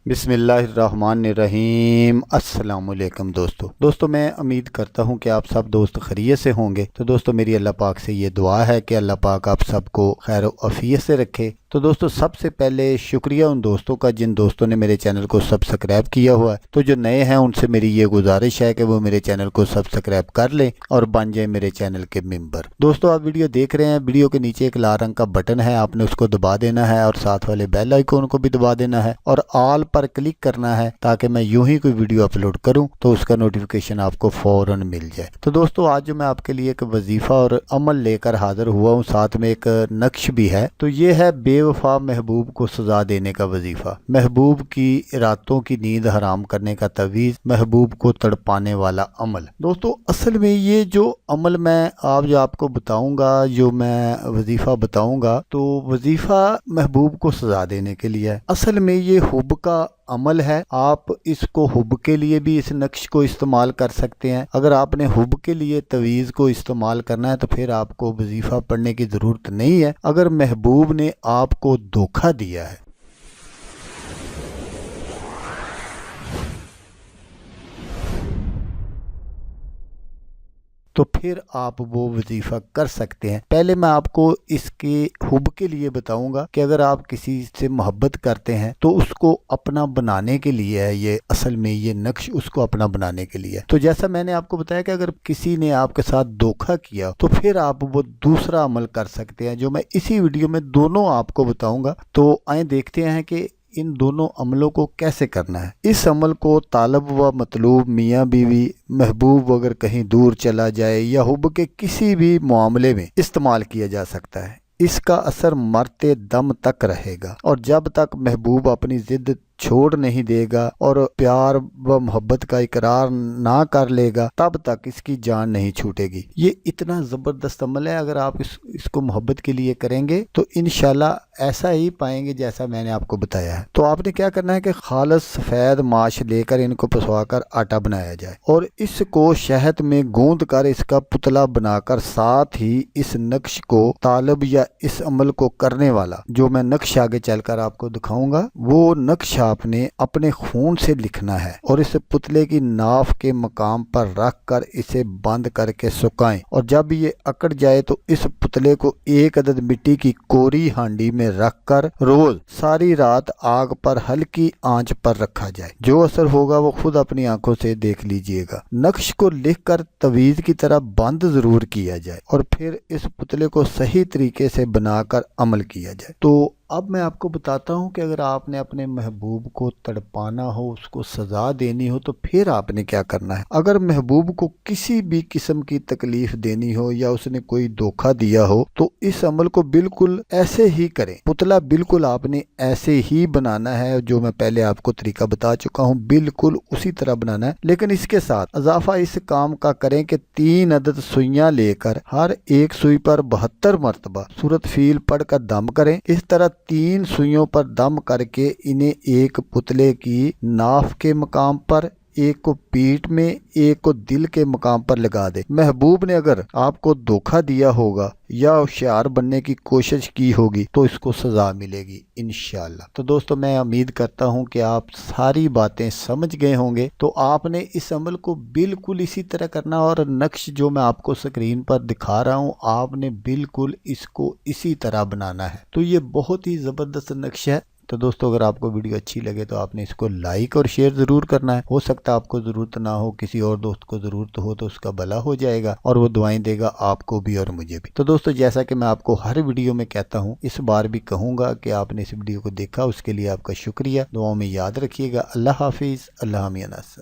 بسم اللہ الرحمن الرحیم۔ السلام علیکم دوستو میں امید کرتا ہوں کہ آپ سب دوست خیریت سے ہوں گے۔ تو دوستو میری اللہ پاک سے یہ دعا ہے کہ اللہ پاک آپ سب کو خیر و عافیت سے رکھے۔ تو دوستو سب سے پہلے شکریہ ان دوستوں کا جن دوستوں نے میرے چینل کو سبسکرائب کیا ہوا ہے۔ تو جو نئے ہیں ان سے میری یہ گزارش ہے کہ وہ میرے چینل کو سبسکرائب کر لیں اور بن جائیں میرے چینل کے ممبر۔ دوستو آپ ویڈیو دیکھ رہے ہیں، ویڈیو کے نیچے ایک لال رنگ کا بٹن ہے، آپ نے اس کو دبا دینا ہے اور ساتھ والے بیل آئیکن کو بھی دبا دینا ہے اور آل پر کلک کرنا ہے تاکہ میں یوں ہی کوئی ویڈیو اپلوڈ کروں تو اس کا نوٹیفیکیشن آپ کو فوراً مل جائے۔ تو دوستو آج جو میں آپ کے لیے ایک وظیفہ اور عمل لے کر حاضر ہوا ہوں، ساتھ میں ایک نقش بھی ہے۔ تو یہ ہے بے وفا محبوب کو سزا دینے کا وظیفہ، محبوب کی راتوں کی نیند حرام کرنے کا تعویذ، محبوب کو تڑپانے والا عمل۔ دوستو اصل میں یہ جو عمل میں آپ کو بتاؤں گا، جو میں وظیفہ بتاؤں گا، تو وظیفہ محبوب کو سزا دینے کے لیے ہے۔ اصل میں یہ حب کا عمل ہے، آپ اس کو حب کے لیے بھی اس نقش کو استعمال کر سکتے ہیں۔ اگر آپ نے حب کے لیے تعویذ کو استعمال کرنا ہے تو پھر آپ کو وظیفہ پڑھنے کی ضرورت نہیں ہے۔ اگر محبوب نے آپ کو دھوکہ دیا ہے تو پھر آپ وہ وظیفہ کر سکتے ہیں۔ پہلے میں آپ کو اس کے حب کے لیے بتاؤں گا کہ اگر آپ کسی سے محبت کرتے ہیں تو اس کو اپنا بنانے کے لیے ہے، یہ اصل میں یہ نقش اس کو اپنا بنانے کے لیے ہے۔ تو جیسا میں نے آپ کو بتایا کہ اگر کسی نے آپ کے ساتھ دھوکہ کیا تو پھر آپ وہ دوسرا عمل کر سکتے ہیں جو میں اسی ویڈیو میں دونوں آپ کو بتاؤں گا۔ تو آئیں دیکھتے ہیں کہ ان دونوں عملوں کو کیسے کرنا ہے۔ اس عمل کو طالب و مطلوب، میاں بیوی، محبوب اگر کہیں دور چلا جائے یا حب کے کسی بھی معاملے میں استعمال کیا جا سکتا ہے۔ اس کا اثر مرتے دم تک رہے گا اور جب تک محبوب اپنی ضد چھوڑ نہیں دے گا اور پیار و محبت کا اقرار نہ کر لے گا تب تک اس کی جان نہیں چھوٹے گی۔ یہ اتنا زبردست عمل ہے، اگر آپ اس کو محبت کے لیے کریں گے تو انشاءاللہ ایسا ہی پائیں گے جیسا میں نے آپ کو بتایا ہے۔ تو آپ نے کیا کرنا ہے کہ خالص سفید ماش لے کر ان کو پسوا کر آٹا بنایا جائے اور اس کو شہد میں گوندھ کر اس کا پتلا بنا کر ساتھ ہی اس نقش کو طالب یا اس عمل کو کرنے والا، جو میں نقش آگے چل کر آپ کو دکھاؤں گا، وہ نقش آپ نے اپنے خون سے لکھنا ہے اور اس پتلے کی ناف کے مقام پر رکھ کر اسے بند کر کے سکھائیں اور جب یہ اکڑ جائے تو اس پتلے کو ایک عدد مٹی کی کوری ہانڈی میں رکھ کر روز ساری رات آگ پر ہلکی آنچ پر رکھا جائے۔ جو اثر ہوگا وہ خود اپنی آنکھوں سے دیکھ لیجئے گا۔ نقش کو لکھ کر تعویذ کی طرح بند ضرور کیا جائے اور پھر اس پتلے کو صحیح طریقے سے بنا کر عمل کیا جائے۔ تو اب میں آپ کو بتاتا ہوں کہ اگر آپ نے اپنے محبوب کو تڑپانا ہو، اس کو سزا دینی ہو تو پھر آپ نے کیا کرنا ہے۔ اگر محبوب کو کسی بھی قسم کی تکلیف دینی ہو یا اس نے کوئی دھوکہ دیا ہو تو اس عمل کو بالکل ایسے ہی کریں۔ پتلا بالکل آپ نے ایسے ہی بنانا ہے جو میں پہلے آپ کو طریقہ بتا چکا ہوں، بالکل اسی طرح بنانا ہے، لیکن اس کے ساتھ اضافہ اس کام کا کریں کہ 3 عدد سوئیاں لے کر ہر ایک سوئی پر 72 مرتبہ سورۃ فیل پڑھ کر دم کریں۔ اس طرح 3 سوئیوں پر دم کر کے انہیں ایک پتلے کی ناف کے مقام پر، ایک کو پیٹھ میں، ایک کو دل کے مقام پر لگا دے۔ محبوب نے اگر آپ کو دھوکہ دیا ہوگا یا ہوشیار بننے کی کوشش کی ہوگی تو اس کو سزا ملے گی انشاءاللہ۔ تو دوستو میں امید کرتا ہوں کہ آپ ساری باتیں سمجھ گئے ہوں گے۔ تو آپ نے اس عمل کو بالکل اسی طرح کرنا اور نقش جو میں آپ کو سکرین پر دکھا رہا ہوں آپ نے بالکل اس کو اسی طرح بنانا ہے۔ تو یہ بہت ہی زبردست نقش ہے۔ تو دوستو اگر آپ کو ویڈیو اچھی لگے تو آپ نے اس کو لائک اور شیئر ضرور کرنا ہے۔ ہو سکتا ہے آپ کو ضرورت نہ ہو، کسی اور دوست کو ضرورت ہو تو اس کا بھلا ہو جائے گا اور وہ دعائیں دے گا آپ کو بھی اور مجھے بھی۔ تو دوستو جیسا کہ میں آپ کو ہر ویڈیو میں کہتا ہوں، اس بار بھی کہوں گا کہ آپ نے اس ویڈیو کو دیکھا، اس کے لیے آپ کا شکریہ۔ دعاؤں میں یاد رکھیے گا۔ اللہ حافظ۔ اللہ حامی ناصر۔